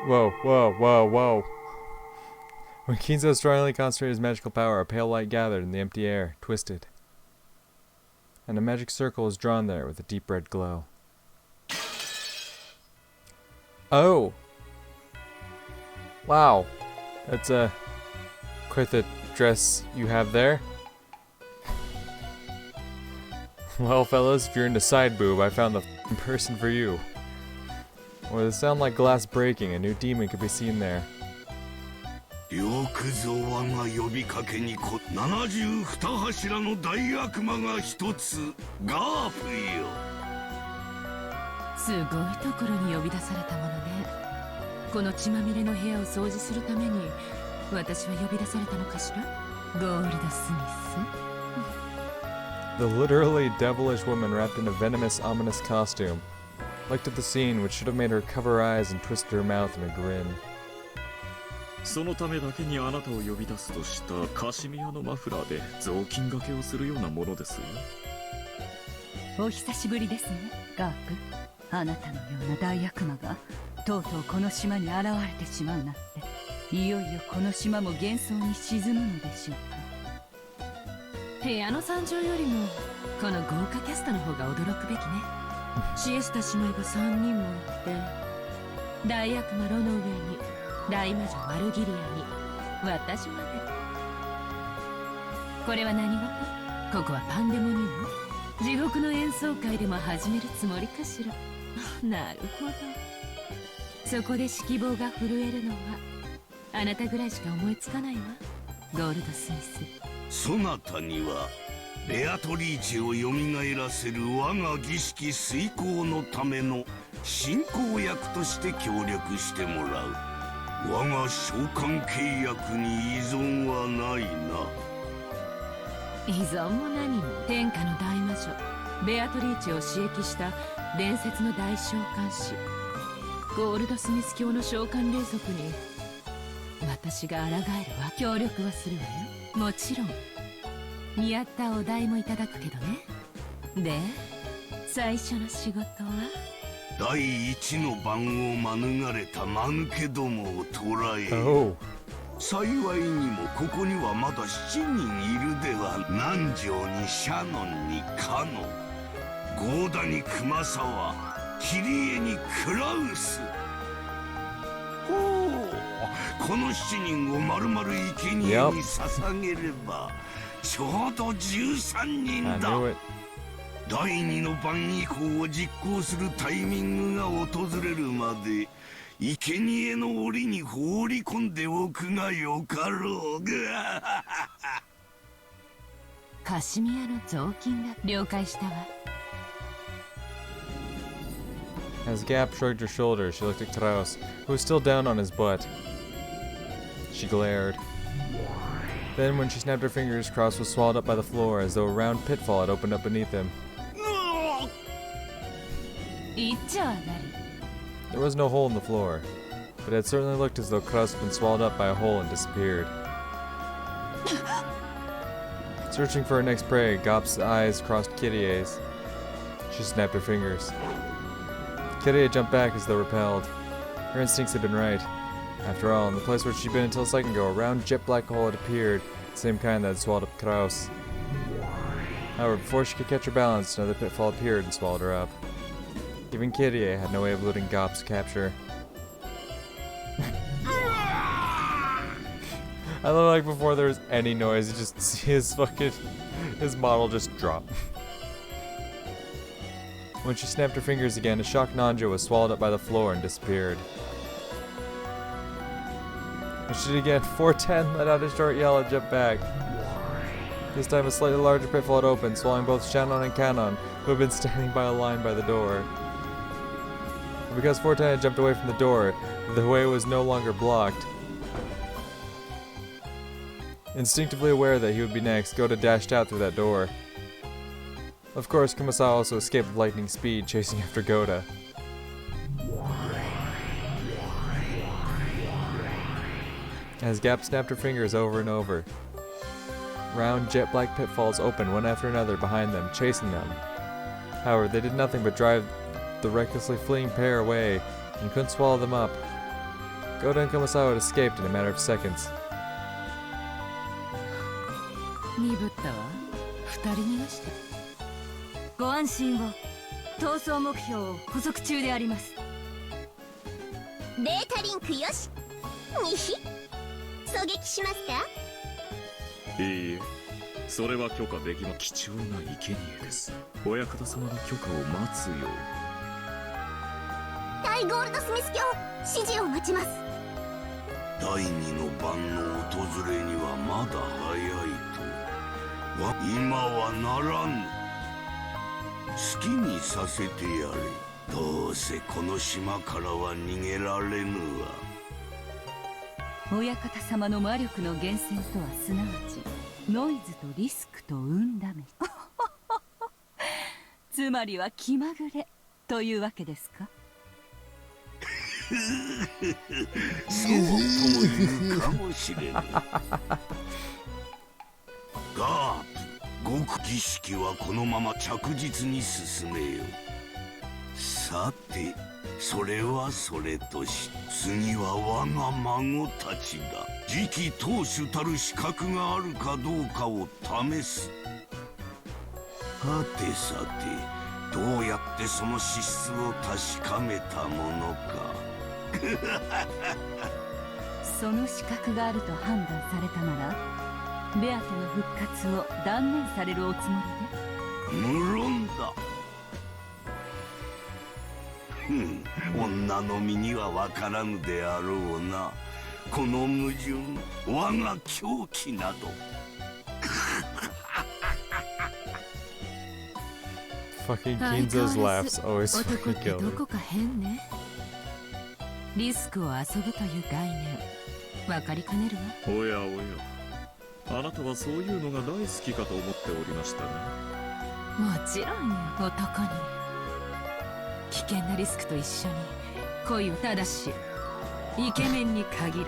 Whoa, whoa, whoa, whoa. When Kinzo strongly concentrated his magical power, a pale light gathered in the empty air, twisted. And a magic circle was drawn there with a deep red glow. Oh! Wow. That's quite the dress you have there. Well, fellas, if you're into side boob, I found the person for you. With a sound like glass breaking, a new demon could be seen there. よくぞ我が呼びかけに72柱の大悪魔が一つガープよ。すごいところに呼び出されたものね。この血まみれの部屋を掃除するために私は呼び出されたのかしら。ゴールド・スミス。The literally devilish woman wrapped in a venomous, ominous costume looked at the scene, which should have made her cover her eyes and twisted her mouth in a grin. そのためだけにあなたを呼び出すとしたカシミヤのマフラーで雑巾掛けをするようなものですよ。お久しぶりですね、ガープ。あなたのような大悪魔がとうとうこの島に現れてしまうなんて、いよいよこの島も幻想に沈むのでしょうか。部屋の惨状よりもこの豪華キャストの方が驚くべきね。シエスタ姉妹が3人もいて、大悪魔ロの上に大魔女マルギリアに私まで。これは何事？ここはパンデモニウム？地獄の演奏会でも始めるつもりかしら。なるほど。そこで指揮棒が震えるのはあなたぐらいしか思いつかないわ、ゴールド・スミス。そなたにはベアトリーチをよみがえらせる我が儀式遂行のための進行役として協力してもらう。我が召喚契約に依存はないな。依存も何も。天下の大魔女ベアトリーチを刺激した伝説の大召喚師ゴールド・スミス教の召喚霊族に私が抗えるわ。協力はするわよ、もちろん。見合ったお題もいただくけどね。で、最初の仕事は第一の番を免れた間抜けどもを捕らえ、幸いにもここにはまだ7人いるでは。南條にシャノンにカノ、ゴーダに熊沢、キリエにクラウス。ほう、この7人をまるまる生贄に捧げればちょうど13人だ。第二の番以降を実行するタイミングが訪れるまで生贄の檻に放り込んでおくがよかろう。カシミヤの雑巾が了解したわ。As Gaap shrugged her shoulders, she looked at Kraus, who was still down on his butt. She glared. Then, when she snapped her fingers, Kraus was swallowed up by the floor as though a round pitfall had opened up beneath him. There was no hole in the floor, but it had certainly looked as though Kraus had been swallowed up by a hole and disappeared. Searching for her next prey, Gaap's eyes crossed Kyrie's. She snapped her fingers. Kyrie jumped back as though repelled. Her instincts had been right. After all, in the place where she'd been until a second ago, a round jet black hole had appeared, the same kind that had swallowed up Kraus. However, before she could catch her balance, another pitfall appeared and swallowed her up. Even Kyrie had no way of eluding Gaap's capture. I love like before there was any noise, you just see his model just drop. When she snapped her fingers again, a shocked Nanja was swallowed up by the floor and disappeared. When she did again, 410 let out a short yell and jumped back. This time a slightly larger pitfall had opened, swallowing both Shannon and Canon, who had been standing by a line by the door. But because 410 had jumped away from the door, the way was no longer blocked. Instinctively aware that he would be next, Goda dashed out through that door. Of course, Kumasawa also escaped with lightning speed, chasing after Goda. As Gaap snapped her fingers over and over, round jet black pitfalls opened one after another behind them, chasing them. However, they did nothing but drive the recklessly fleeing pair away and couldn't swallow them up. Goda and Kumasawa had escaped in a matter of seconds. 鈍ったわ。二人逃がした。ご安心を。逃走目標を捕捉中であります。データリンクよし。にひ狙撃しますか？いいえ、それは許可できない貴重な生贄です。親方様の許可を待つよう。大ゴールドスミス卿、指示を待ちます。第二の晩の訪れにはまだ早いと。今はならぬ。好きにさせてやれ。どうせこの島からは逃げられぬわ。親方様の魔力の源泉とはすなわちノイズとリスクと運試しつまりは気まぐれというわけですか？そうとも言うかもしれぬ。ガープ、極儀式はこのまま着実に進めよ。さて、それはそれとし、次は我が孫たちだ。次期当主たる資格があるかどうかを試す。はてさて、どうやってその資質を確かめたものか。その資格があると判断されたならベアとの復活を断念されるおつもりで？無論だ。女の身には分からぬであろうな。この矛盾、我が狂気など。Fucking Kinzo's laughs always 男 fucking って kill ど me. こか変ね。リスクを遊ぶという概念、わかりかねるわ。おやおや、あなたはそういうのが大好きかと思っておりましたね。もちろんよ、男に。危険なリスクと一緒に恋をただし、イケメンに限る。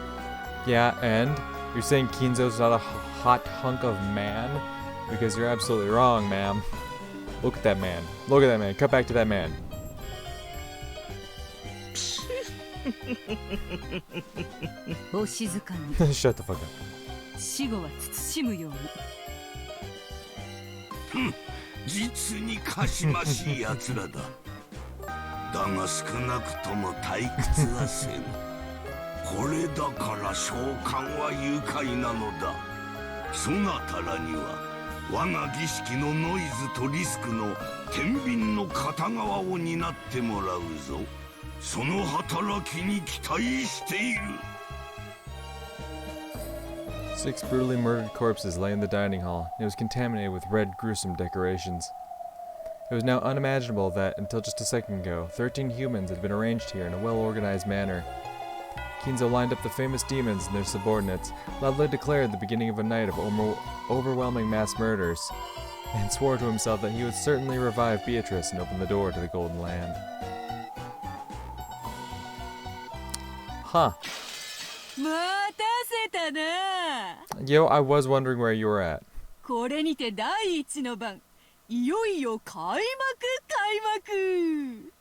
Yeah, and you're saying Kinzo's not a hot hunk of man? Because you're absolutely wrong, ma'am. Look at that man. Look at that man. Cut back to that man. お静かに。 Shut the fuck up. 死後は慎むように。実にかしましい奴らだ。だが少なくとも退屈はせぬ。これだから召喚は愉快なのだ。そなたらには我が儀式のノイズとリスクの天秤の片側を担ってもらうぞ。その働きに期待している。 6 brutally murdered corpses lay in the dining hall. It was contaminated with red, gruesome decorations. It was now unimaginable that, until just a second ago, 13 humans had been arranged here in a well-organized manner. Kinzo lined up the famous demons and their subordinates, loudly declared the beginning of a night of overwhelming mass murders, and swore to himself that he would certainly revive Beatrice and open the door to the Golden Land. Huh. 待たせたな。 Yo, I was wondering where you were at. これにて第一の番、いよいよ開幕。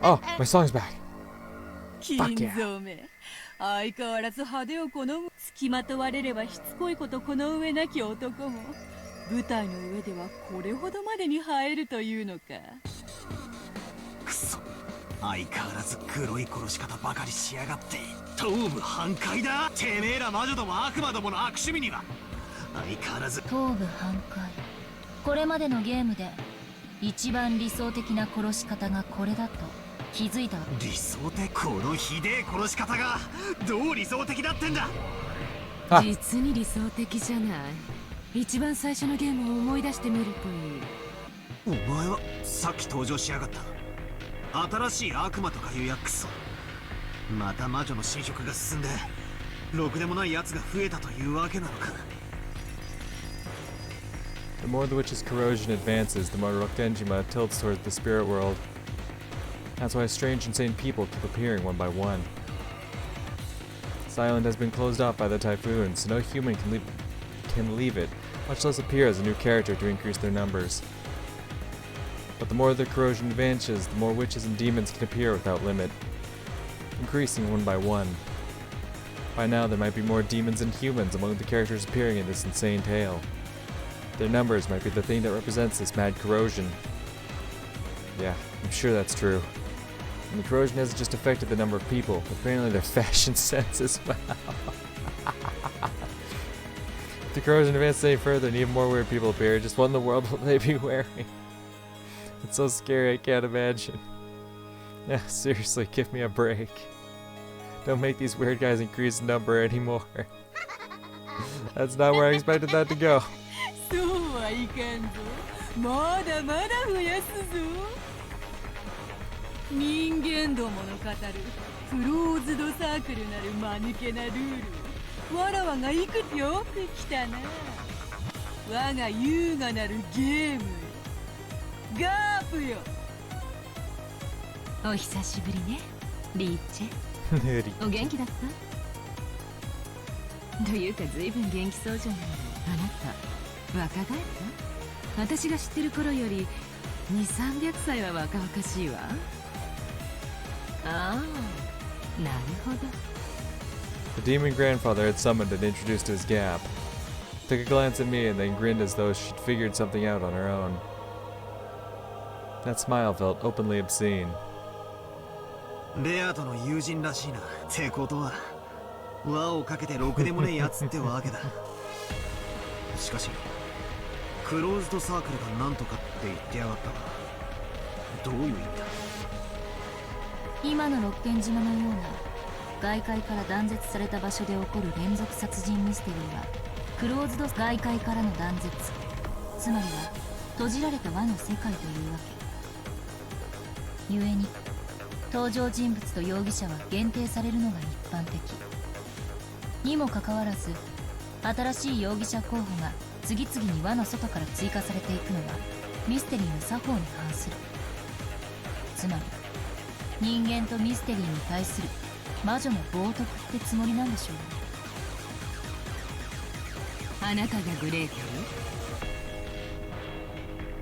Oh, my song's back. 金蔵め、相変わらず派手を好む。付きまとわれればしつこいことこの上なき男も舞台の上ではこれほどまでに映えるというのか。くそ、相変わらず黒い殺し方ばかりしやがって。頭部半壊だ。てめえら魔女ども悪魔どもの悪趣味には相変わらず。頭部半壊。これまでのゲームで一番理想的な殺し方がこれだと気づいた。理想的？このひでえ殺し方がどう理想的だってんだ。実に理想的じゃない。一番最初のゲームを思い出してみるといい。お前はさっき登場しやがった新しい悪魔とかいうやクソ。また魔女の侵食が進んでろくでもない奴が増えたというわけなのか。 The more the witch's corrosion advances, the more Rokenjima tilts towards the spirit world. That's why strange, insane people keep appearing one by one. This island has been closed off by the typhoon, so no human can leave it, much less appear as a new character to increase their numbers. But the more the corrosion advances, the more witches and demons can appear without limit. increasing one by one. By now, there might be more demons than humans among the characters appearing in this insane tale. Their numbers might be the thing that represents this mad corrosion. Yeah, I'm sure that's true. And the corrosion hasn't just affected the number of people, but apparently their fashion sense as well. If the corrosion advances any further and even more weird people appear, just what in the world will they be wearing? It's so scary I can't imagine. Yeah, seriously, give me a break. Don't make these weird guys increase in number anymore. That's not where I expected that to go. そうはいかんぞ。まだまだ増やすぞ。人間どもの語るクローズドサークルなる間抜けなルール。わらわがいくよく来たな。我が優雅なるゲーム。ガープよ。お久しぶりね、リーチェ。お元気だった？というか随分元気そうじゃない。あなた若返った？私が知ってる頃より2、300歳は若々しいわ。ああ、なるほど。The demon grandfather had summoned and introduced his Gaap. Took a glance at me and then grinned as though she'd figured something out on her own. That smile felt openly obscene. ベアとの友人らしいな。ってことは輪をかけてろくでもねえやつってわけだ。しかしクローズドサークルがなんとかって言ってやがったが、どういう意味だ？今の六軒島のような外界から断絶された場所で起こる連続殺人ミステリーはクローズド外界からの断絶、つまりは閉じられた輪の世界というわけ。故に登場人物と容疑者は限定されるのが一般的にもかかわらず、新しい容疑者候補が次々に輪の外から追加されていくのはミステリーの作法に反する。つまり人間とミステリーに対する魔女の冒涜ってつもりなんでしょうね。あなたがグレーテ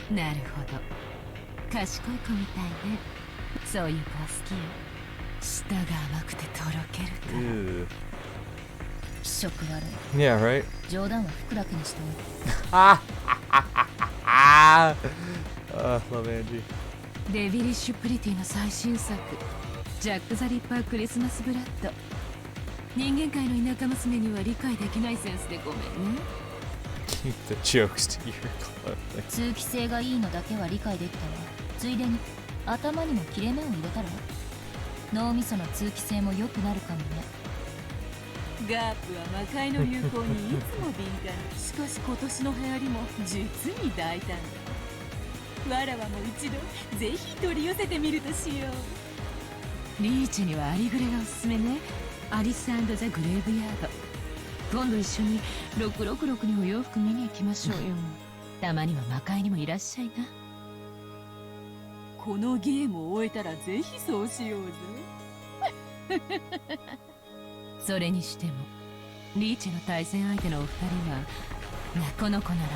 ル？なるほど、賢い子みたいね。そういう子は好きよ。舌が甘くてとろけるから。Ew. 気色悪い。 Yeah, right? 冗談は服だけにしておいて。Love Angie. デビリッシュプリティの最新作、ジャック・ザ・リッパー・クリスマス・ブラッド。人間界の田舎娘には理解できないセンスでごめんね。Keep the jokes to your clothing. 通気性がいいのだけは理解できたわ。ついでに頭にも切れ目を入れたら脳みその通気性も良くなるかもね。ガープは魔界の流行にいつも敏感。しかし今年の流行りも実に大胆だ。わらわも一度ぜひ取り寄せてみるとしよう。リーチにはアリグレがおすすめね。アリス&ザ・グレーブヤード。今度一緒に666にお洋服見に行きましょうよ。たまには魔界にもいらっしゃいな。このゲームを終えたらぜひそうしようぜ。それにしてもリーチの対戦相手のお二人はこの子なら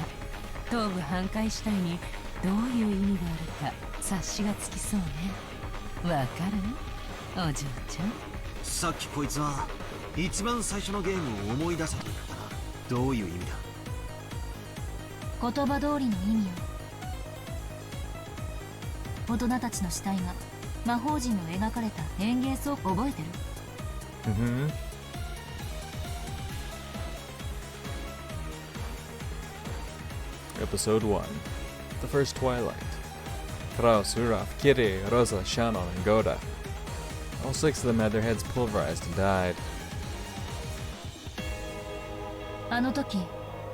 東部半壊死体にどういう意味があるか察しがつきそうね。わかる？お嬢ちゃん。さっきこいつは一番最初のゲームを思い出せと言ったな。どういう意味だ？言葉通りの意味よ。大人たちの死体が魔法陣の描かれた園芸倉庫覚えてる？Episode 1. The First Twilight. Kraus, Uraf, Kiri, Rosa, Shannon, and Goda. All 6 of them had their heads pulverized and died. あの時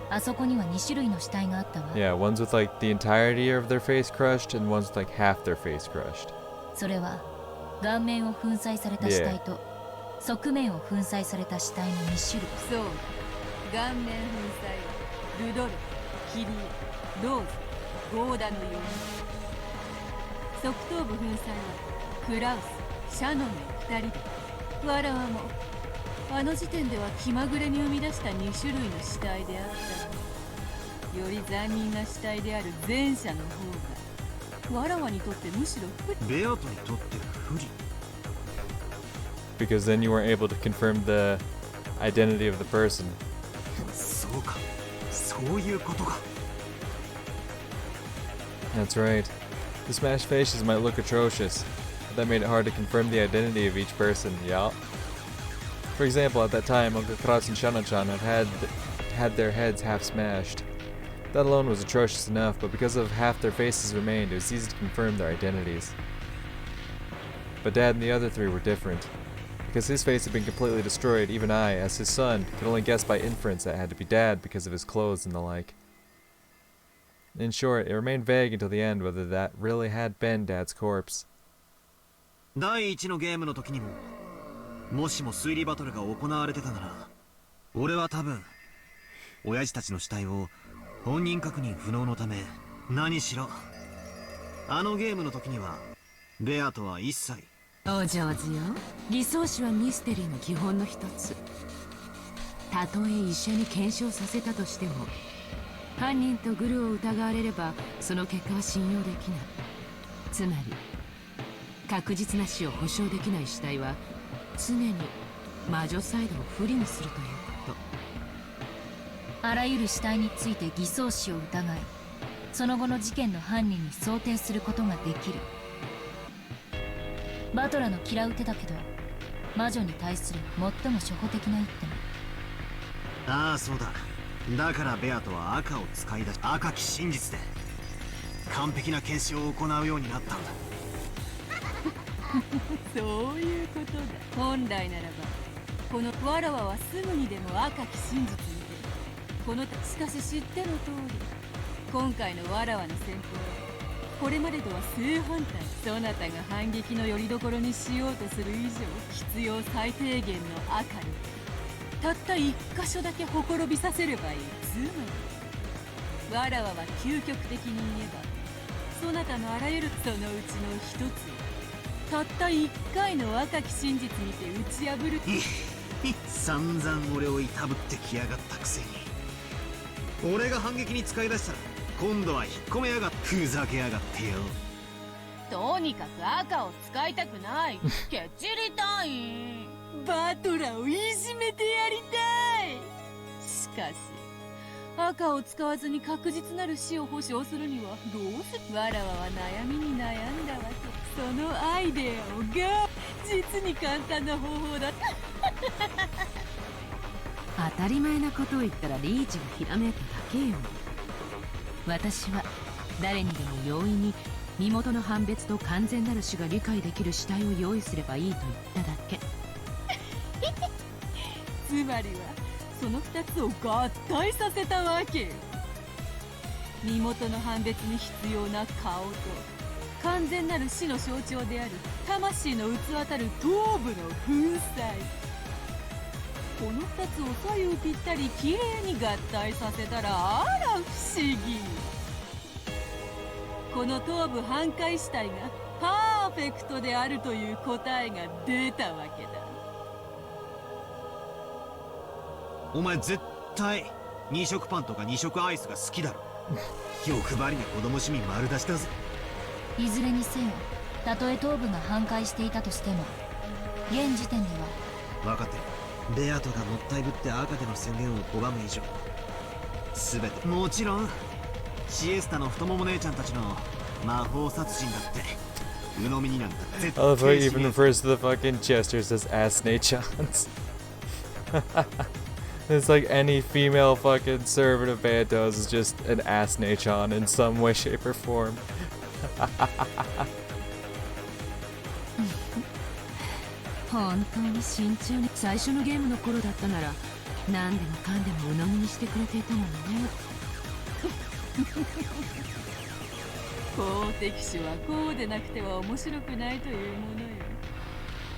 あそこには2種類の死体があったわ。 Yeah, ones with like the entirety of their face crushed and ones with like half their face crushed. それは顔面を粉砕された死体と側面を粉砕された死体の2種類。そうだ。顔面粉砕はルドルフ、キリエ、ローズ、ゴーダの4人。側頭部粉砕はクラウス、シャノンの2人で、わらわもあの時点では気まぐれに生み出した2種類の死体であったが、より残忍な死体である前者の方がわらわにとってむしろ不利。ベアトにとって不利。because then you weren't able to confirm the identity of the person. そうか、そういうことか。 That's right. The smashed faces might look atrocious, but that made it hard to confirm the identity of each person, yeah. For example, at that time, Uncle Kras and Shana-chan had their heads half smashed. That alone was atrocious enough, but because of half their faces remained, it was easy to confirm their identities. But Dad and the other three were different. Because his face had been completely destroyed, even I, as his son, could only guess by inference that it had to be Dad because of his clothes and the like. In short, it remained vague until the end whether that really had been Dad's corpse. 第一のゲームの時にも、もしも推理バトルが行われてたなら、俺は多分、親父たちの死体を本人確認不能のため、何しろ、あのゲームの時には、ベアとは一切。お上手よ。偽装師はミステリーの基本の一つ。たとえ医者に検証させたとしても、犯人とグルを疑われればその結果は信用できない。つまり確実な死を保証できない死体は常に魔女サイドを不利にするということ。あらゆる死体について偽装死を疑い、その後の事件の犯人に想定することができる。バトラの嫌う手だけど、魔女に対する最も初歩的な一手も。ああ、そうだ。だからベアとは赤を使い出し、赤き真実で完璧な検証を行うようになったんだ。そういうことだ。本来ならばこのわらわはすぐにでも赤き真実に出る。このしかし知っての通り、今回のわらわの戦法はこれまでとは正反対。そなたが反撃の拠り所にしようとする以上、必要最低限の赤にたった一箇所だけほころびさせればいい。つまりわらわは究極的に言えば、そなたのあらゆるそのうちの一つをたった一回の赤き真実にて打ち破る。散々俺をいたぶってきやがったくせに、俺が反撃に使い出したら今度は引っ込めやがって、ふざけやがってよ。とにかく赤を使いたくない。けっちりたい。バトラをいじめてやりたい。しかし赤を使わずに確実なる死を保証するにはどうせ。わらわは悩みに悩んだわけ。そのアイデアをが実に簡単な方法だ。当たり前なことを言ったらリーチがひらめいただけよ。私は誰にでも容易に身元の判別と完全なる死が理解できる死体を用意すればいいと言っただけ。つまりはその2つを合体させたわけよ。身元の判別に必要な顔と完全なる死の象徴である魂の器たる頭部の粉砕、この2つを左右ぴったりきれいに合体させたら、あら不思議、この頭部半壊死体がパーフェクトであるという答えが出たわけだ。お前絶対2色パンとか2色アイスが好きだろ。欲張りな子供市民丸出しだぜ。いずれにせよ、たとえ頭部が半壊していたとしても、現時点では分かってる。ベアトがもったいぶって赤での宣言を拒む以上、全てもちろんシエスタの太もも姉ちゃんたちの魔法殺人だって鵜呑みになんか絶対 I love how he even refers to the fucking jesters as ass nachons. It's like any female fucking servant of Bantos is just an ass nachon in some way, shape, or form. 本当に慎重に。最初のゲームの頃だったなら何でもかんでも鵜呑みにしてくれていたのにね。公的種はこうでなくては面白くないというものよ。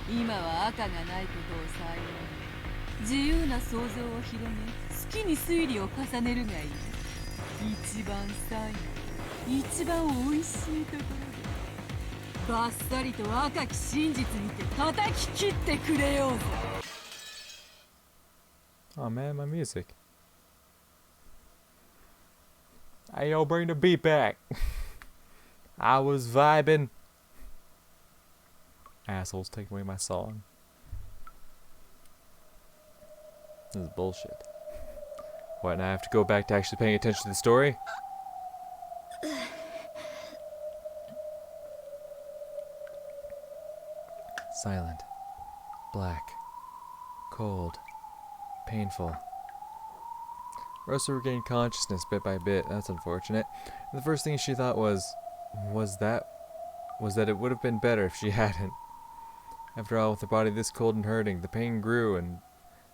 今は赤がないことを採用、自由な想像を広げ、好きに推理を重ねるがいい。一番最後、一番おいしいところでバッサリと赤き真実にて叩き切ってくれようぜ。 Oh man, my music. Hey yo, bring the beat back. I was vibing. Assholes take away my song. This is bullshit. What, now I have to go back to actually paying attention to the story? Silent. Black. Cold. Painful. Rosa regained consciousness bit by bit. That's unfortunate. And the first thing she thought was that it would have been better if she hadn't. After all, with her body this cold and hurting, the pain grew, and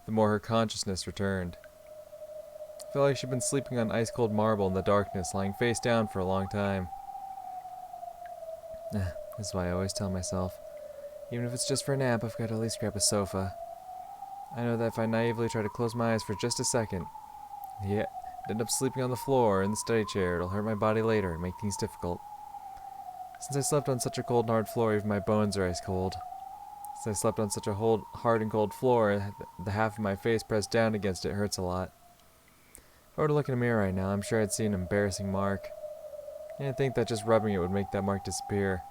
the more her consciousness returned. I felt like she'd been sleeping on ice-cold marble in the darkness, lying face down for a long time. This is why I always tell myself, even if it's just for a nap, I've got to at least grab a sofa. I know that if I naively try to close my eyes for just a second, end up sleeping on the floor or in the study chair, it'll hurt my body later and make things difficult. Since I slept on such a cold and hard floor, even my bones are ice cold. Since I slept on such a hard and cold floor, the half of my face pressed down against it hurts a lot. If I were to look in a mirror right now, I'm sure I'd see an embarrassing mark. And I'd think that just rubbing it would make that mark disappear.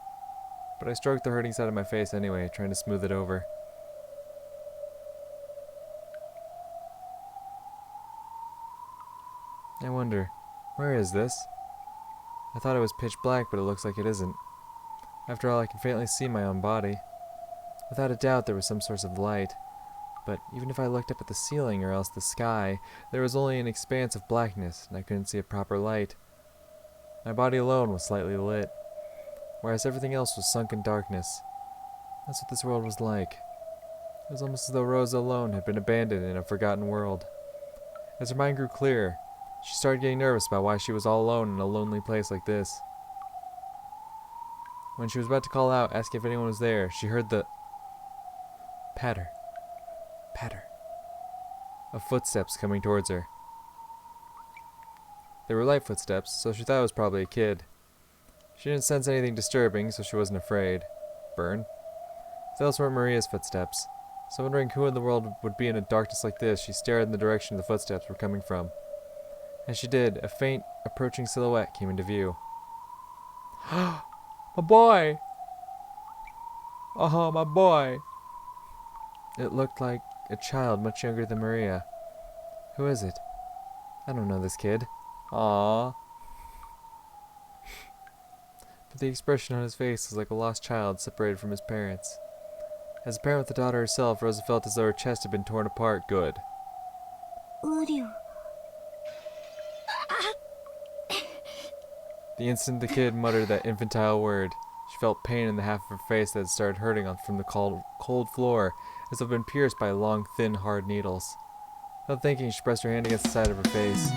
But I stroked the hurting side of my face anyway, trying to smooth it over. I wonder, where is this? I thought it was pitch black, but it looks like it isn't. After all, I can faintly see my own body. Without a doubt, there was some source of light. But even if I looked up at the ceiling or else the sky, there was only an expanse of blackness, and I couldn't see a proper light. My body alone was slightly lit, whereas everything else was sunk in darkness. That's what this world was like. It was almost as though Rosa alone had been abandoned in a forgotten world. As her mind grew clearer, she started getting nervous about why she was all alone in a lonely place like this. When she was about to call out, asking if anyone was there, she heard the patter, patter of footsteps coming towards her. They were light footsteps, so she thought it was probably a kid. She didn't sense anything disturbing, so she wasn't afraid. Burn. Those weren't Maria's footsteps. So wondering who in the world would be in a darkness like this, she stared in the direction the footsteps were coming from. As she did, a faint, approaching silhouette came into view. My boy! Oh, my boy! It looked like a child much younger than Maria. Who is it? I don't know this kid. Aww. But the expression on his face was like a lost child separated from his parents. As a parent with the daughter herself, Rosa felt as though her chest had been torn apart good. The instant the kid muttered that infantile word, she felt pain in the half of her face that had started hurting from the cold floor, as if it had been pierced by long, thin, hard needles. Without thinking, she pressed her hand against the side of her face.